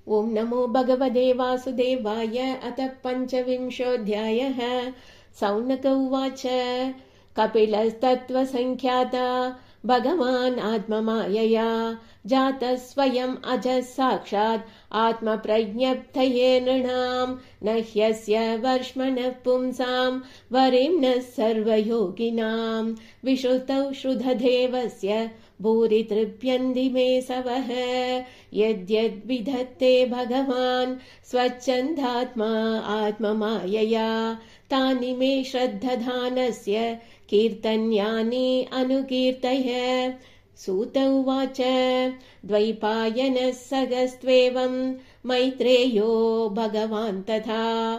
ॐ नमो भगवते वासुदेवाय। अथ पञ्चविंशोऽध्यायः। सौनक उवाच। कपिलस्तत्त्वसङ्ख्याता भगवान् आत्ममायया जातः स्वयम् अजः साक्षात् आत्मप्रज्ञप्तये नृणाम् न ह्यस्य वर्ष्मणः पुंसाम् वरिम्नः सर्वयोगिनाम् विश्रुतौ श्रुतदेवस्य भूरि तृप्यन्ति मे सवः यद्यद्विधत्ते भगवान् स्वच्छन्दात्मा आत्ममायया तानि मे श्रद्धधानस्य कीर्तन्यानि अनुकीर्तय। सूत उवाच। द्वैपायनः सगस्त्वेवं मैत्रेयो भगवान् तथा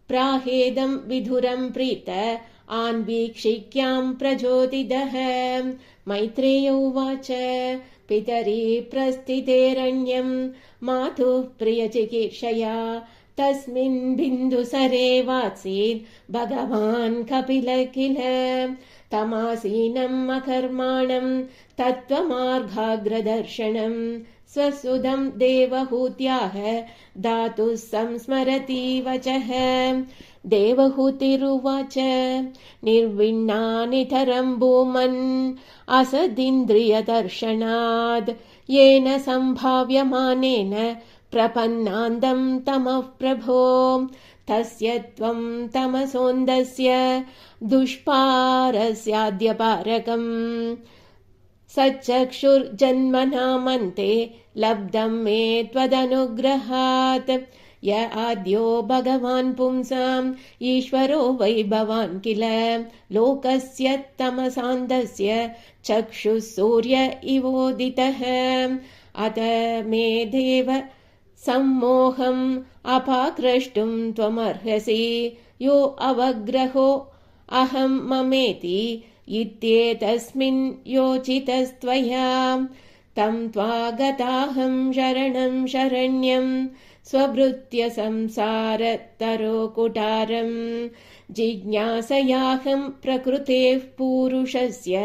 प्राहेदं विधुरं प्रीत आन्वीक्षिक्यां प्रचोदितः। मैत्रेय उवाच। पितरि प्रस्थितेरण्यं मातुः प्रियचिकीर्षया तस्मिन् बिन्दुसरे वात्सीत् भगवान् कपिलः किल तमासीनम् अकर्माणं तत्त्वमार्गाग्रदर्शनं स्वसुदं देवहूत्याः दातुः संस्मरति वचः। देवहूतिरुवाच। निर्विण्णानितरं भूमन् असदिन्द्रियदर्शनाद् येन सम्भाव्यमानेन प्रपन्नान्दं तमः प्रभो तस्य त्वं तमसोन्दस्य दुष्पारस्याद्यपारकम् सच्चक्षुर्जन्मनामन्ते लब्धं मे त्वदनुग्रहात् य आद्यो भगवान् पुंसाम् ईश्वरो वै भवान् किल लोकस्य तमसान्धस्य चक्षुः सूर्य इवोदितः अत मे देव सम्मोहम् अपाक्रष्टुं त्वमर्हसि यो अवग्रहो अहं ममेति इत्येतस्मिन् योचितस्त्वया तं त्वागताहं शरणं शरण्यं स्वभृत्य संसारतरो कुटारं जिज्ञासयाहं प्रकृतेः पूरुषस्य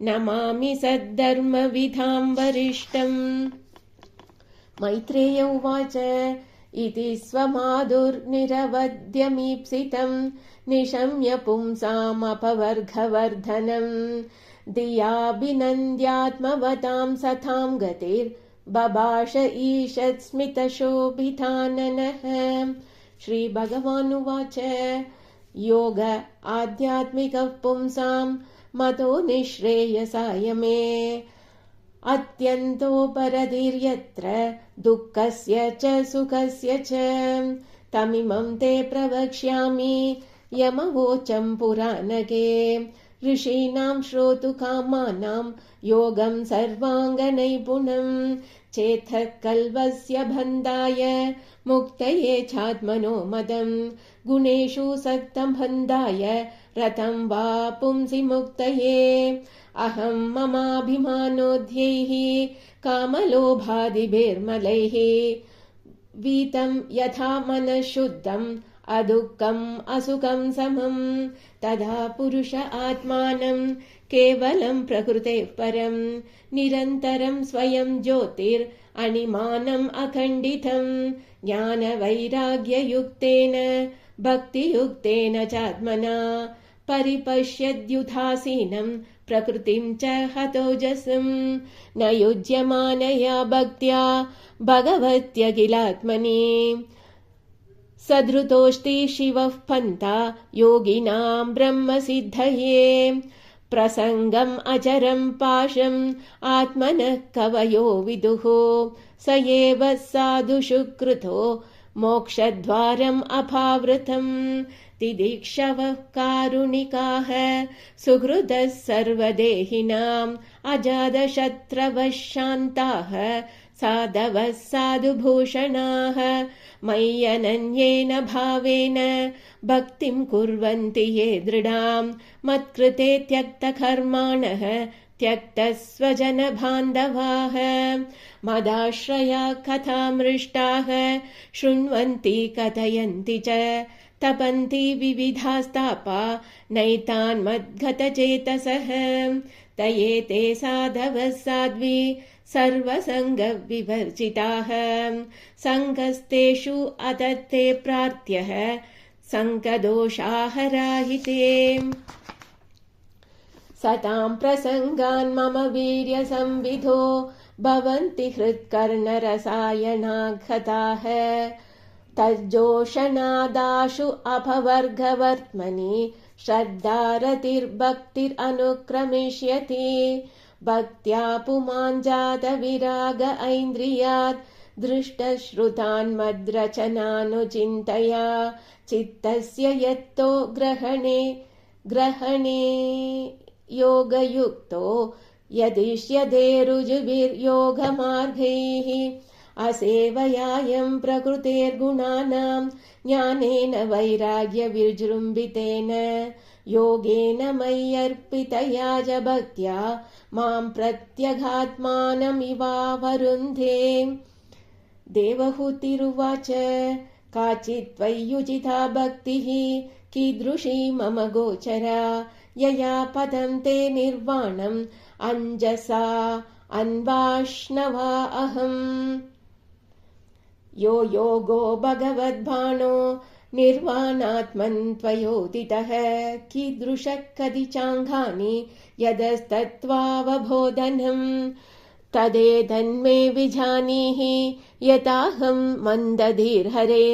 नमामि सद्धर्मविधां वरिष्ठम्। मैत्रेय उवाच। इति स्वमाधुर्निरवध्यमीप्सितं निशम्य पुंसामपवर्गवर्धनम् धियाभिनन्द्यात्मवतां सतां गतिर्बभाष ईषत् स्मितशोभिताननः। श्रीभगवानुवाच। योग आध्यात्मिकः पुंसां मतो निःश्रेयसाय मे अत्यन्तोपरतिर्यत्र दुःखस्य च सुखस्य च तमिमं ते प्रवक्ष्यामि यमवोचं पुराणके ऋषीणां श्रोतुकामानां योगं सर्वाङ्गनैपुणं चेतः कल्वस्य बन्धाय मुक्तये चात्मनो मदं गुणेषु सक्तं बन्धाय रतं वा पुंसि मुक्तये अहं ममाभिमानोद्यैः कामलोभादिभिर्मलैः वीतं यथा मनःशुद्धम् अदुःखम् असुखं समं तदा पुरुष आत्मानं केवलं प्रकृतेः परं निरन्तरं स्वयं ज्योतिरनिमानम् अखण्डितं ज्ञानवैराग्ययुक्तेन भक्तियुक्तेन चात्मना परिपश्यद्युदासीनं प्रकृतिं च हतोजसं न युज्यमानया भक्त्या भगवत्यखिलात्मनि सधृतोऽस्ति शिवः पन्था योगिनां ब्रह्मसिद्धये प्रसङ्गम् अचरं पाशम् आत्मनः कवयो विदुः स एव साधुषु कृतो मोक्षद्वारम् अपावृतम् तिदिक्षवः कारुणिकाः सुहृदः सर्वदेहिनाम् अजातशत्रवः शान्ताः साधवः साधुभूषणाः मय्यनन्येन भावेन भक्तिं कुर्वन्ति ये दृढाम् मत्कृते त्यक्तकर्माणः त्यक्तस्वजनबान्धवाः मदाश्रया कथामृष्टाः शृण्वन्ति कथयन्ति च तपन्ति विविधास्तापा नैतान् मद्गतचेतसः तयेते साधवः साध्वी सर्वसङ्गविवर्जिताः सङ्गस्तेषु अदत्ते प्रार्थ्यः सङ्गदोषाहराहिते सतां प्रसङ्गान् मम वीर्यसंविधो भवन्ति हृत्कर्णरसायनाघताः तज्जोषणादाशु अपवर्गवर्त्मनि श्रद्धारतिर्भक्तिरनुक्रमिष्यति भक्त्या पुमाञ्जातविराग ऐन्द्रियात् दृष्टश्रुतान्मद्रचनानुचिन्तया चित्तस्य यत्तो ग्रहणे योगयुक्तो यदिष्यते रुजुभिर्योगमार्गैः असेवयायं प्रकृतेर्गुणानां ज्ञानेन वैराग्यविजृम्भितेन योगेन मय्यर्पितया च भक्त्या मां प्रत्यगात्मानमिवावरुन्धे देवहूतिरुवाच काचित् त्वय्युचिता भक्तिः कीदृशी मम गोचरा यया पदं ते निर्वाणम् अञ्जसा अन्वाष्णवा अहम् यो योगो भगवद्भाणो निर्वाणात्मन् त्वयोदितः कीदृशः कदि चाङ्गानि यदस्तत्त्वावबोधनम् तदेतन्मे विजानीहि यताहं मन्दधीर्हरे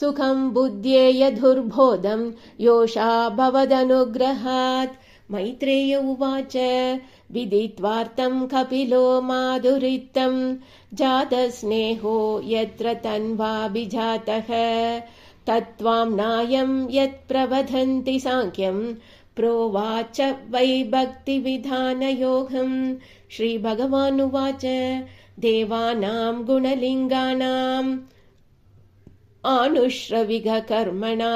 सुखं बुद्ध्येय दुर्बोधं योषा भवदनुग्रहात् मैत्रेय उवाच विदित्वार्तं कपिलो माधुरित्तं जातस्नेहो यत्र तन्वाभिजातः तत्त्वाम्नायं यत्प्रवदन्ति साङ्ख्यं प्रोवाच वै भक्तिविधानयोगम् श्रीभगवानुवाच देवानां गुणलिङ्गानाम् आनुश्रविककर्मणां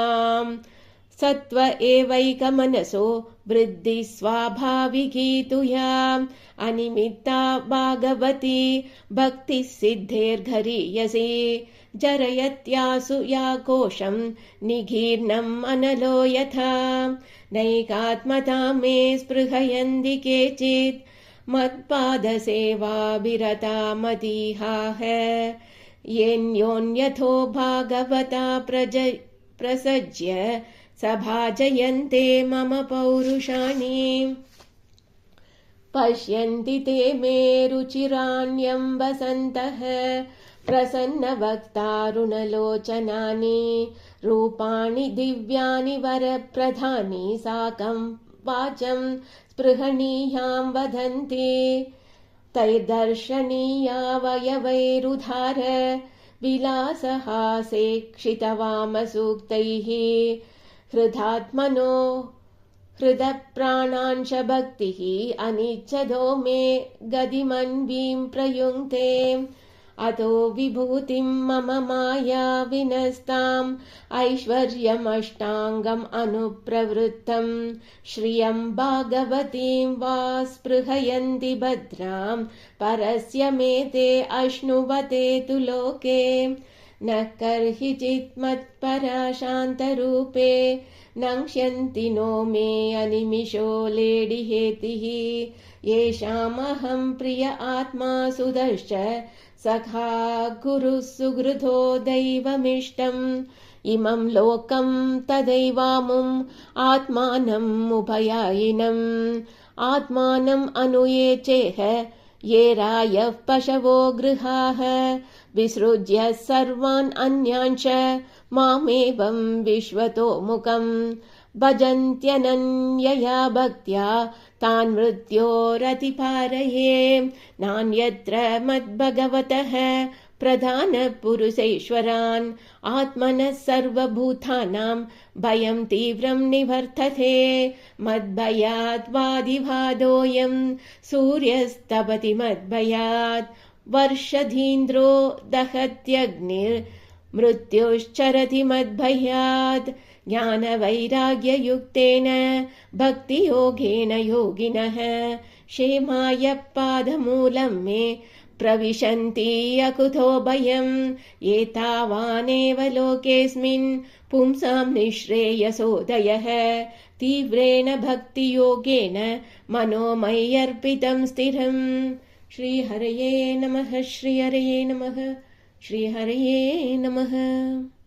सत्त्व एवैकमनसो वृद्धि स्वाभाविकी तु या अनिमित्ता भागवती भक्तिः सिद्धेर्घरीयसी जरयत्यासु या कोशं निगीर्णम् अनलो यथा नैकात्मता मे स्पृहयन्ति केचित् मत्पादसेवाभिरता मतीहाः येन्योन्यथो भागवता प्रसज्य सभाजयन्ते मम पौरुषाणि पश्यन्ति ते मे रुचिराण्यं वसन्तः प्रसन्नवक्तारुणलोचनानि रूपाणि दिव्यानि वरप्रधानि साकं वाचं स्पृहणीयां वदन्ति तैर्दर्शनीया वयवैरुधार विलासहासे क्षितवामसूक्तैः हृदात्मनो हृदप्राणांश भक्तिः अनिच्छदो मे गदिमन्वीं प्रयुङ्क्ते अतो विभूतिं मम माया विनस्ताम् ऐश्वर्यमष्टाङ्गम् अनुप्रवृत्तम् श्रियं भागवतीं वा स्पृहयन्ति भद्रां परस्य मेते अश्नुवते तु लोके न कर्हिचित् मत्परा शान्तरूपे नङ्क्ष्यन्ति नो मे अनिमिषो लेडिहेतिः येषामहं प्रिय आत्मा सुदश्च सखा गुरुः सुहृदो दैवमिष्टम् इमं लोकं तदैवामुम् आत्मानम् उभयायिनम् आत्मानम् अनुये चेह ये रायः पशवो गृहाः विसृज्य सर्वान् अन्यान् च मामेवं विश्वतोमुखम् भजन्त्यनन्यया भक्त्या तान् मृत्योरतिपारये नान्यत्र मद्भगवतः प्रधानपुरुषेश्वरान् आत्मनः सर्वभूतानां भयं तीव्रं निवर्तते मद्भयात् वादिवादोऽयं सूर्यस्तपति मद्भयात् वर्षधीन्द्रो दहत्यग्निर्मृत्युश्चरति मद्भयात् ज्ञानवैराग्ययुक्तेन भक्तियोगेन योगिनः क्षेमाय पादमूलं मे प्रविशन्ति अकुतो भयम् एतावानेव लोकेऽस्मिन् पुंसां निःश्रेयसोदयः तीव्रेण भक्तियोगेन मनोमय्यर्पितं स्थिरम्। श्रीहरये नमः। श्रीहरये नमः। श्रीहरये नमः।